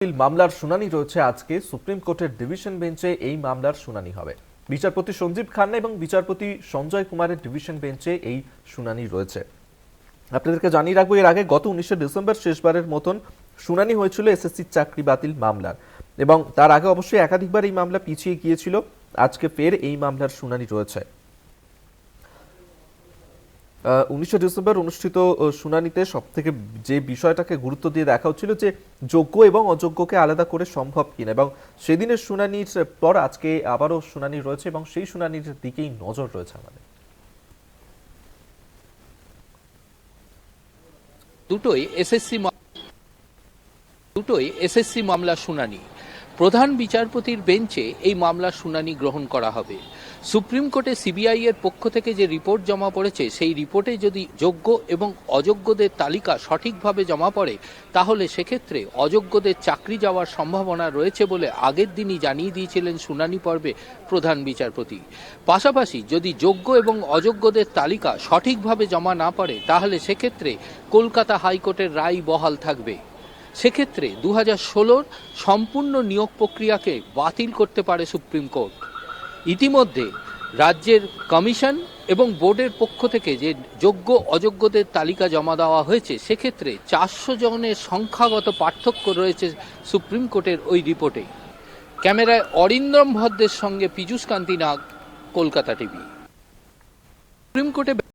মামলার শুনানি রয়েছে আজকে সুপ্রিম কোর্টের ডিভিশন বেঞ্চে। এই মামলার শুনানি হবে। বিচারপতি সঞ্জীব খান্না এবং বিচারপতি সঞ্জয় কুমারের ডিভিশন বেঞ্চে এই শুনানি রয়েছে। আপনাদেরকে জানিয়ে রাখবো, এর আগে গত 19 ডিসেম্বর শেষবারের মতন শুনানি হয়েছিল এসএসসি চাকরি বাতিল মামলার, এবং তার আগে অবশ্যই একাধিকবার এই মামলা পিছিয়ে গিয়েছিল। আজকে ফের এই মামলার শুনানি রয়েছে। 19 ডিসেম্বর অনুষ্ঠিত শুনানিতে সবথেকে যে বিষয়টাকে গুরুত্ব দিয়ে দেখা হচ্ছিল যে যোগ্য এবং অযোগ্যকে আলাদা করে সম্ভব কিনা, এবং সেদিনের শুনানির পর আজকে আবারও শুনানি রয়েছে এবং সেই শুনানির দিকেই নজর রয়েছে আমাদের। দুটোই এসএসসি মামলা শুনানি। প্রধান বিচারপতির বেঞ্চে এই মামলার শুনানি গ্রহণ করা হবে। সুপ্রিম কোর্টে সিবিআই এর পক্ষ থেকে যে রিপোর্ট জমা পড়েছে, সেই রিপোর্টে যদি যোগ্য এবং অযোগ্যদের তালিকা সঠিকভাবে জমা পড়ে, তাহলে সেক্ষেত্রে অযোগ্যদের চাকরি যাওয়ার সম্ভাবনা রয়েছে বলে আগের দিনই জানিয়ে দিয়েছিলেন শুনানি পর্বে প্রধান বিচারপতি। পাশাপাশি যদি যোগ্য এবং অযোগ্যদের তালিকা সঠিকভাবে জমা না পড়ে, তাহলে সেক্ষেত্রে কলকাতা হাইকোর্টের রায় বহাল থাকবে। সেক্ষেত্রে 2016 সম্পূর্ণ নিয়োগ প্রক্রিয়াকে বাতিল করতে পারে সুপ্রিম কোর্ট। ইতিমধ্যে রাজ্যের কমিশন এবং বোর্ডের পক্ষ থেকে যে যোগ্য অযোগ্যদের তালিকা জমা দেওয়া হয়েছে, সেক্ষেত্রে 400 জনের সংখ্যাগত পার্থক্য রয়েছে সুপ্রিম কোর্টের ওই রিপোর্টে। ক্যামেরায় অরিন্দম ভদ্রের সঙ্গে পীযূষ কান্তি নাগ, কলকাতা টিভি। সুপ্রিম কোর্টে